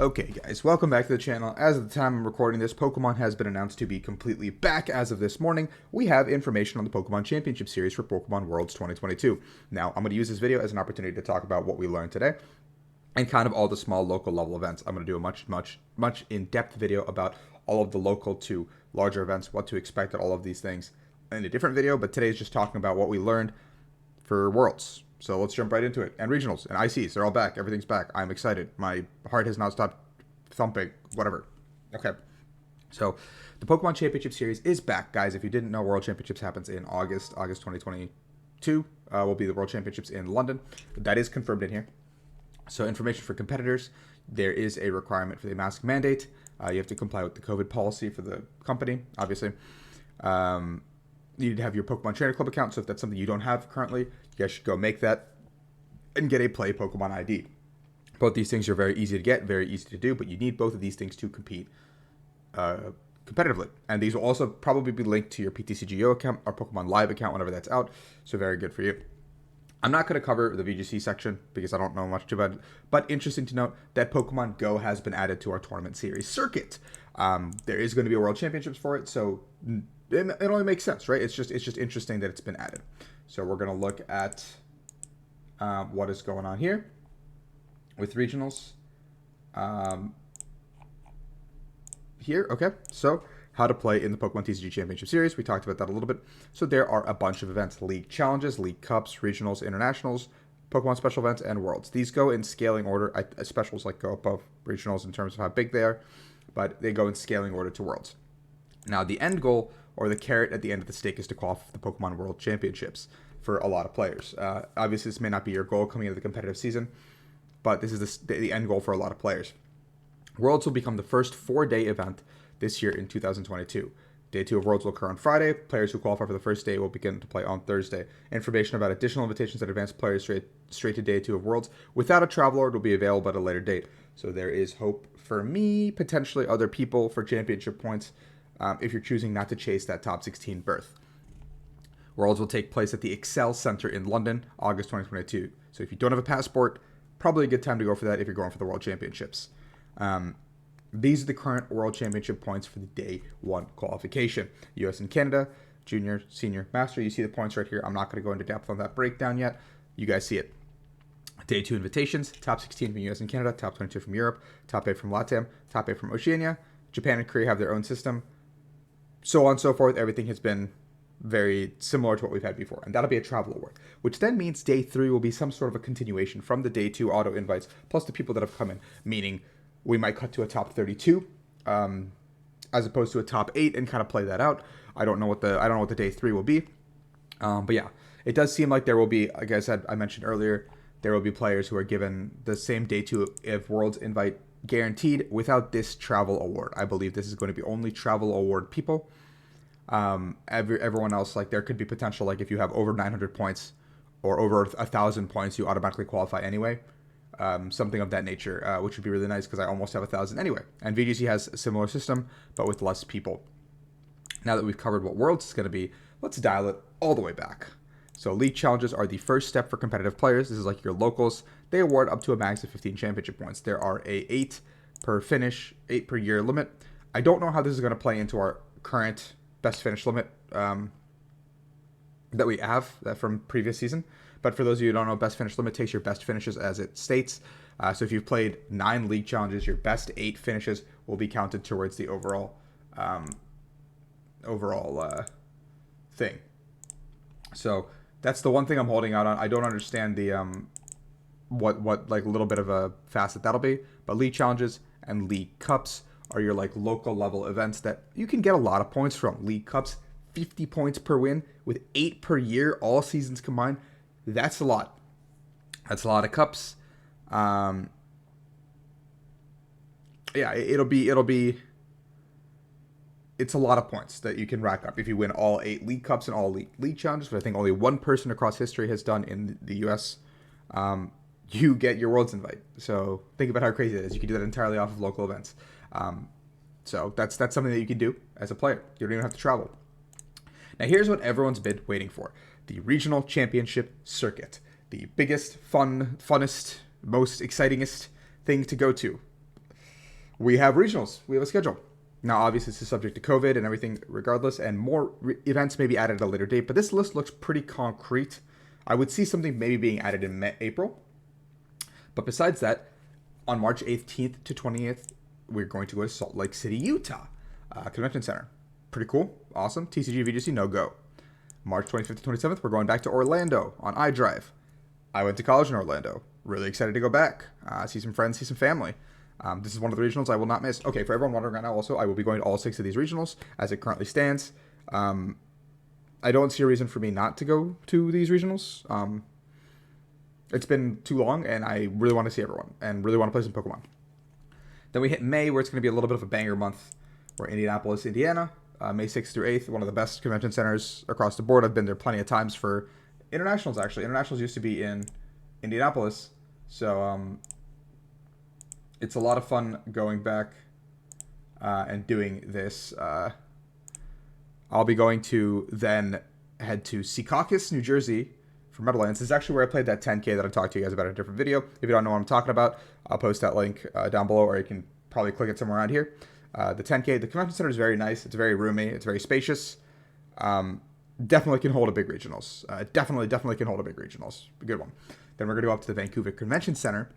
Okay guys, welcome back to the channel. As of the time I'm recording this, Pokemon has been announced to be completely back as of this morning. We have information on the Pokemon Championship Series for Pokemon Worlds 2022. Now, I'm going to use this video as an opportunity to talk about what we learned today and kind of all the small local level events. I'm going to do a much in-depth video about all of the local to larger events, what to expect at all of these things in a different video, but today is just talking about what we learned for Worlds. So let's jump right into it. And regionals and ICs, they're all back. Everything's back. I'm excited. My heart has not stopped thumping. Whatever. Okay. So the Pokemon Championship Series is back, guys. If you didn't know, World Championships happens in August 2022. Will be the World Championships in London. That is confirmed in here. So information for competitors. There is a requirement for the mask mandate. You have to comply with the COVID policy for the company, obviously. You need to have your Pokemon Trainer Club account, so if that's something you don't have currently, you guys should go make that and get a Play Pokemon ID. Both these things are very easy to get, very easy to do, but you need both of these things to compete competitively. And these will also probably be linked to your PTCGO account or Pokemon Live account whenever that's out, so very good for you. I'm not going to cover the VGC section because I don't know much about it, but interesting to note that Pokemon Go has been added to our tournament series circuit. There is going to be a World Championships for it, so it only makes sense, right? It's just interesting that it's been added. So we're going to look at what is going on here with regionals. Here, okay. So how to play in the Pokemon TCG Championship Series. We talked about that a little bit. So there are a bunch of events: League Challenges, League Cups, Regionals, Internationals, Pokemon Special Events, and Worlds. These go in scaling order. Specials go above Regionals in terms of how big they are, but they go in scaling order to Worlds. Now, the end goal, or the carrot at the end of the stake, is to qualify for the Pokemon World Championships for a lot of players. Obviously, this may not be your goal coming into the competitive season, but this is the end goal for a lot of players. Worlds will become the first 4-day event this year in 2022. Day 2 of Worlds will occur on Friday. Players who qualify for the first day will begin to play on Thursday. Information about additional invitations that advance players straight to Day 2 of Worlds without a travel order will be available at a later date. So there is hope for me, potentially other people, for championship points if you're choosing not to chase that top 16 berth. Worlds will take place at the Excel Center in London, August 2022. So if you don't have a passport, probably a good time to go for that if you're going for the World Championships. These are the current World Championship points for the Day 1 qualification. US and Canada, Junior, Senior, Master. You see the points right here. I'm not going to go into depth on that breakdown yet. You guys see it. Day 2 invitations, top 16 from US and Canada, top 22 from Europe, top 8 from LATAM, top 8 from Oceania. Japan and Korea have their own system. So on and so forth. Everything has been very similar to what we've had before. And that'll be a travel award, which then means Day 3 will be some sort of a continuation from the Day 2 auto invites, plus the people that have come in, meaning we might cut to a top 32 as opposed to a top 8 and kind of play that out. I don't know what the Day 3 will be. But yeah, it does seem like there will be, like I said, I mentioned earlier, there will be players who are given the same Day 2 of Worlds invite guaranteed without this travel award. I believe this is going to be only travel award people. Everyone else, there could be potential, if you have over 900 points or over 1,000 points, you automatically qualify anyway. Something of that nature, which would be really nice because I almost have 1,000 anyway. And VGC has a similar system, but with less people. Now that we've covered what Worlds is going to be, let's dial it all the way back. So League Challenges are the first step for competitive players. This is like your locals. They award up to a max of 15 championship points. There are 8 per finish, 8 per year limit. I don't know how this is going to play into our current best finish limit that we have from previous season. But for those of you who don't know, best finish limit takes your best finishes as it states. So if you've played 9 League Challenges, your best 8 finishes will be counted towards the overall thing. So that's the one thing I'm holding out on. I don't understand the what little bit of a facet that'll be. But League Challenges and League Cups are your local level events that you can get a lot of points from. League Cups, 50 points per win with 8 per year, all seasons combined. That's a lot. That's a lot of cups. Yeah, it's a lot of points that you can rack up if you win all 8 League Cups and all League Challenges, which I think only one person across history has done in the US. You get your Worlds invite. So think about how crazy it is. You can do that entirely off of local events. So that's something that you can do as a player. You don't even have to travel. Now here's what everyone's been waiting for. The Regional Championship Circuit. The biggest, funnest, most excitingest thing to go to. We have regionals. We have a schedule. Now, obviously, this is subject to COVID and everything regardless, and more events may be added at a later date, but this list looks pretty concrete. I would see something maybe being added in April. But besides that, on March 18th to 20th, we're going to go to Salt Lake City, Utah, Convention Center. Pretty cool. Awesome. TCG, VGC, no go. March 25th to 27th, we're going back to Orlando on iDrive. I went to college in Orlando. Really excited to go back. See some friends, see some family. This is one of the regionals I will not miss. Okay, for everyone wondering right now also, I will be going to all 6 of these regionals as it currently stands. I don't see a reason for me not to go to these regionals. It's been too long, and I really want to see everyone and really want to play some Pokemon. Then we hit May, where it's going to be a little bit of a banger month. We're Indianapolis, Indiana, May 6th through 8th, one of the best convention centers across the board. I've been there plenty of times for internationals, actually. Internationals used to be in Indianapolis, so it's a lot of fun going back and doing this. I'll be going to then head to Secaucus, New Jersey for Meadowlands. This is actually where I played that 10K that I talked to you guys about in a different video. If you don't know what I'm talking about, I'll post that link down below, or you can probably click it somewhere around here. The 10K, the convention center is very nice. It's very roomy. It's very spacious. Definitely can hold a big regionals. Definitely can hold a big regionals. A good one. Then we're going to go up to the Vancouver Convention Center.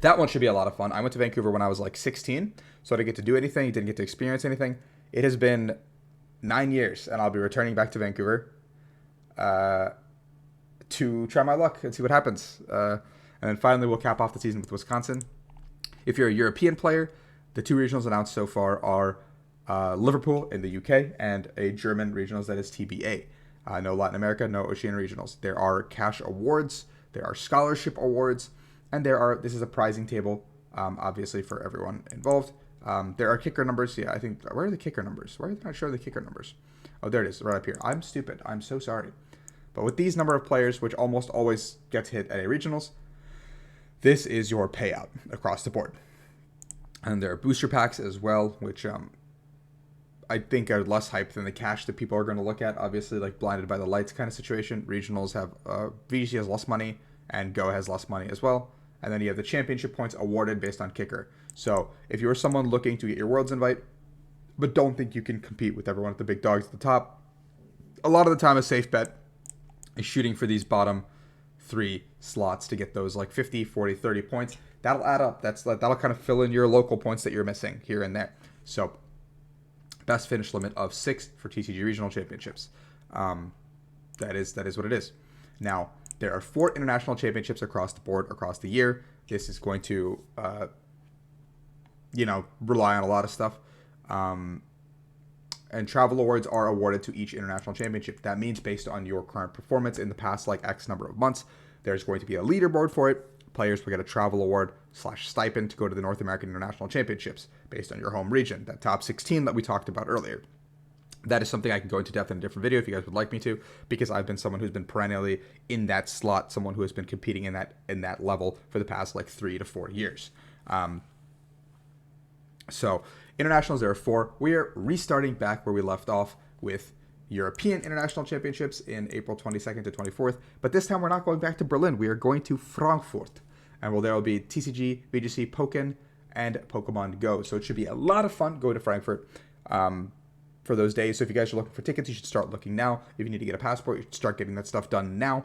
That one should be a lot of fun. I went to Vancouver when I was like 16, so I didn't get to do anything. Didn't get to experience anything. It has been 9 years, and I'll be returning back to Vancouver to try my luck and see what happens. And then finally, we'll cap off the season with Wisconsin. If you're a European player, the 2 regionals announced so far are Liverpool in the UK and a German regionals that is TBA. No Latin America, no Oceania regionals. There are cash awards, there are scholarship awards, and this is a prizing table, obviously, for everyone involved. There are kicker numbers. Yeah, I think, where are the kicker numbers? Why are they not showing the kicker numbers? Oh, there it is, right up here. I'm stupid. I'm so sorry. But with these number of players, which almost always gets hit at a regionals, this is your payout across the board. And there are booster packs as well, which I think are less hype than the cash that people are going to look at. Obviously, like blinded by the lights kind of situation. Regionals have, VGC has less money, and Go has less money as well. And then you have the championship points awarded based on kicker. So if you're someone looking to get your Worlds invite, but don't think you can compete with everyone at the big dogs at the top, a lot of the time a safe bet is shooting for these bottom 3 slots to get those like 50, 40, 30 points. That'll add up. That'll kind of fill in your local points that you're missing here and there. So best finish limit of 6 for TCG Regional Championships. That is what it is. Now, there are 4 international championships across the board across the year. This is going to, rely on a lot of stuff. And travel awards are awarded to each international championship. That means based on your current performance in the past like X number of months, there's going to be a leaderboard for it. Players will get a travel award / stipend to go to the North American International Championships based on your home region, that top 16 that we talked about earlier. That is something I can go into depth in a different video if you guys would like me to, because I've been someone who's been perennially in that slot, someone who has been competing in that level for the past like 3 to 4 years. So internationals, there are 4. We are restarting back where we left off with European International Championships in April 22nd to 24th. But this time we're not going back to Berlin. We are going to Frankfurt. And there will be TCG, VGC, Pokken, and Pokemon Go. So it should be a lot of fun going to Frankfurt for those days. So if you guys are looking for tickets, you should start looking now. If you need to get a passport, you should start getting that stuff done now.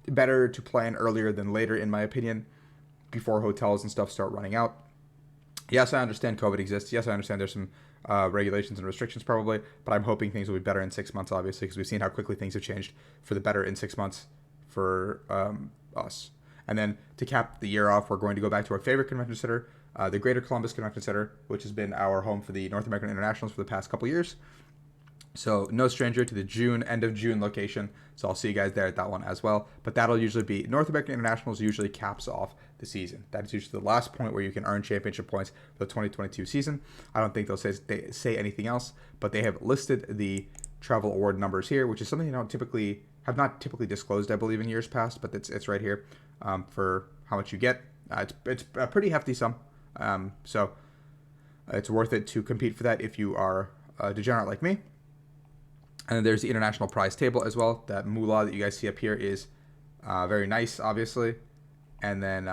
Better to plan earlier than later, in my opinion, before hotels and stuff start running out. Yes, I understand COVID exists. Yes, I understand there's some regulations and restrictions probably, but I'm hoping things will be better in 6 months, obviously, because we've seen how quickly things have changed for the better in 6 months for us. And then to cap the year off, we're going to go back to our favorite convention center, the Greater Columbus Convention Center, which has been our home for the North American Internationals for the past couple years. So no stranger to the end of June location. So I'll see you guys there at that one as well. But that'll usually be, North American Internationals usually caps off the season. That is usually the last point where you can earn championship points for the 2022 season. I don't think they say anything else, but they have listed the travel award numbers here, which is something they have not typically disclosed, I believe, in years past, but it's right here for how much you get. It's a pretty hefty sum. So it's worth it to compete for that if you are a degenerate like me. And then there's the international prize table as well. That moolah that you guys see up here is very nice, obviously. And then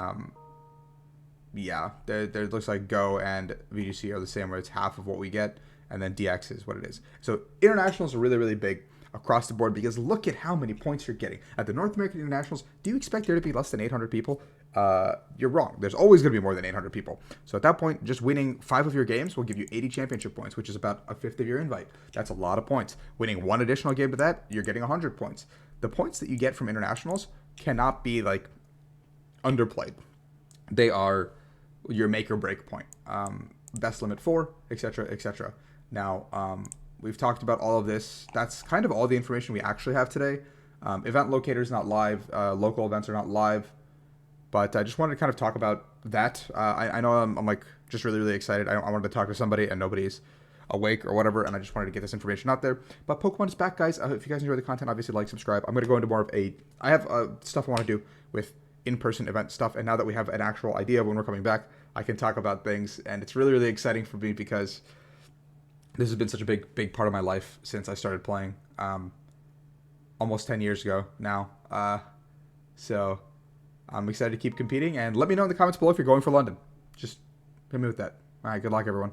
yeah, there looks like Go and VGC are the same, where it's half of what we get, and then DX is what it is. So internationals are really, really big across the board because look at how many points you're getting. At the North American internationals, do you expect there to be less than 800 people? You're wrong. There's always going to be more than 800 people. So at that point, just winning 5 of your games will give you 80 championship points, which is about a fifth of your invite. That's a lot of points. Winning one additional game to that, you're getting 100 points. The points that you get from internationals cannot be like underplayed. They are your make or break point. Best limit 4, etc., etc. Now, we've talked about all of this. That's kind of all the information we actually have today. Event locator is not live. Local events are not live. But I just wanted to kind of talk about that. I know I'm like just really, really excited. I wanted to talk to somebody and nobody's awake or whatever, and I just wanted to get this information out there. But Pokemon is back, guys. If you guys enjoy the content, obviously like, subscribe. I'm going to go into more of I have stuff I want to do with in-person event stuff, and now that we have an actual idea of when we're coming back, I can talk about things, and it's really, really exciting for me because this has been such a big part of my life since I started playing almost 10 years ago now. So I'm excited to keep competing, and let me know in the comments below if you're going for London. Just hit me with that. All right, good luck, everyone.